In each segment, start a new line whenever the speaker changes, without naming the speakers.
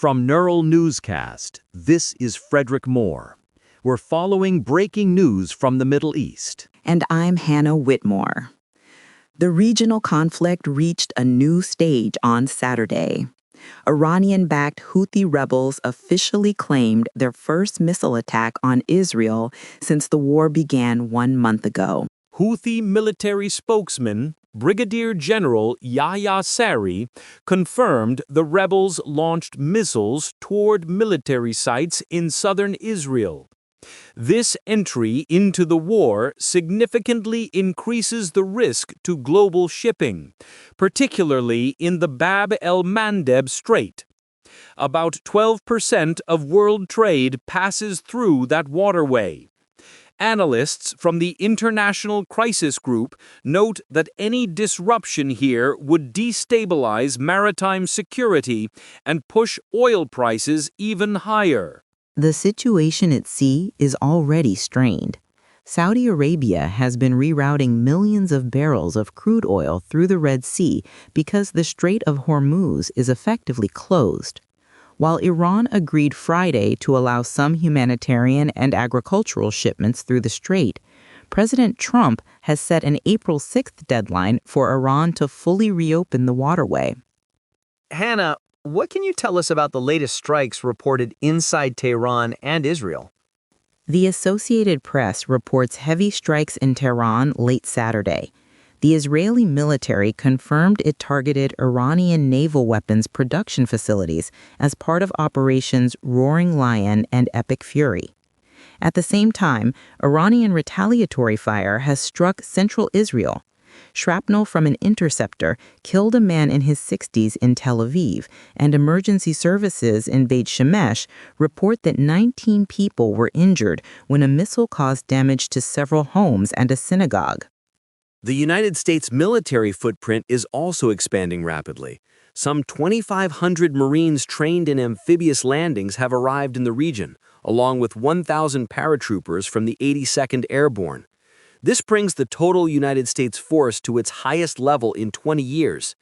From Neural Newscast, this is Frederick Moore. We're following breaking news from the Middle East.
And I'm Hannah Whitmore. The regional conflict reached a new stage on Saturday. Iranian-backed Houthi rebels officially claimed their first missile attack on Israel since the war began 1 month ago.
Houthi military spokesman Brigadier General Yahya Saree confirmed the rebels launched missiles toward military sites in southern Israel. This entry into the war significantly increases the risk to global shipping, particularly in the Bab el-Mandeb Strait. About 12% of world trade passes through that waterway. Analysts from the International Crisis Group note that any disruption here would destabilize maritime security and push oil prices even higher.
The situation at sea is already strained. Saudi Arabia has been rerouting millions of barrels of crude oil through the Red Sea because the Strait of Hormuz is effectively closed. While Iran agreed Friday to allow some humanitarian and agricultural shipments through the strait, President Trump has set an April 6th deadline for Iran to fully reopen the waterway.
Hannah, what can you tell us about the latest strikes reported inside Tehran and Israel?
The Associated Press reports heavy strikes in Tehran late Saturday. The Israeli military confirmed it targeted Iranian naval weapons production facilities as part of operations Roaring Lion and Epic Fury. At the same time, Iranian retaliatory fire has struck central Israel. Shrapnel from an interceptor killed a man in his 60s in Tel Aviv, and emergency services in Beit Shemesh report that 19 people were injured when a missile caused damage to several homes and a synagogue.
The United States military footprint is also expanding rapidly. Some 2,500 Marines trained in amphibious landings have arrived in the region, along with 1,000 paratroopers from the 82nd Airborne. This brings the total United States force to its highest level in 20 years.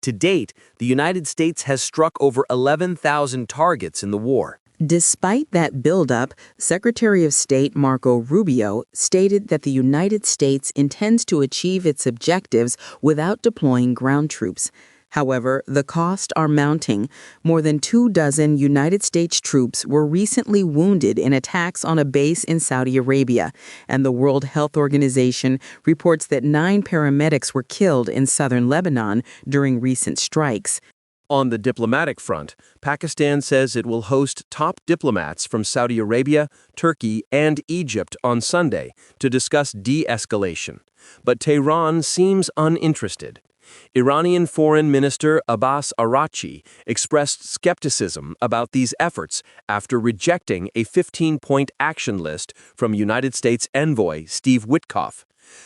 To date, the United States has struck over 11,000 targets in the war.
Despite that buildup, Secretary of State Marco Rubio stated that the United States intends to achieve its objectives without deploying ground troops. However, the costs are mounting. More than 24 United States troops were recently wounded in attacks on a base in Saudi Arabia, and the World Health Organization reports that 9 paramedics were killed in southern Lebanon during recent strikes.
On the diplomatic front, Pakistan says it will host top diplomats from Saudi Arabia, Turkey, and Egypt on Sunday to discuss de-escalation. But Tehran seems uninterested. Iranian Foreign Minister Abbas Araghchi expressed skepticism about these efforts after rejecting a 15-point action list from United States envoy Steve Witkoff.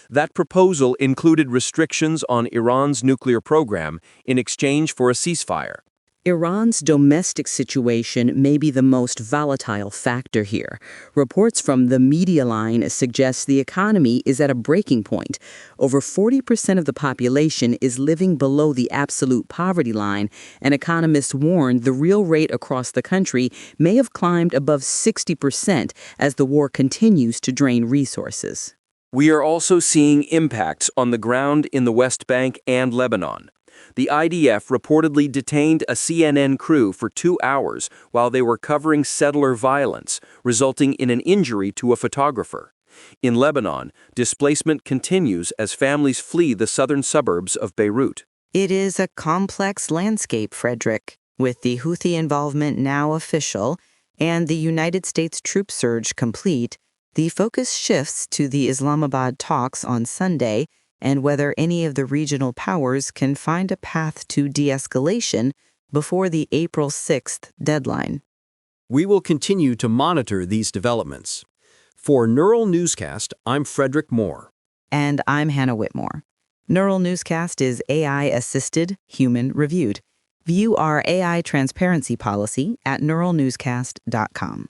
That proposal included restrictions on Iran's nuclear program in exchange for a ceasefire.
Iran's domestic situation may be the most volatile factor here. Reports from the media line suggest the economy is at a breaking point. Over 40% of the population is living below the absolute poverty line, and economists warn the real rate across the country may have climbed above 60% as the war continues to drain resources.
We are also seeing impacts on the ground in the West Bank and Lebanon. The IDF reportedly detained a CNN crew for 2 hours while they were covering settler violence, resulting in an injury to a photographer. In Lebanon, displacement continues as families flee the southern suburbs of Beirut.
It is a complex landscape, Frederick, with the Houthi involvement now official and the United States troop surge complete. The focus shifts to the Islamabad talks on Sunday and whether any of the regional powers can find a path to de-escalation before the April 6th deadline.
We will continue to monitor these developments. For Neural Newscast, I'm Frederick Moore.
And I'm Hannah Whitmore. Neural Newscast is AI-assisted, human-reviewed. View our AI transparency policy at neuralnewscast.com.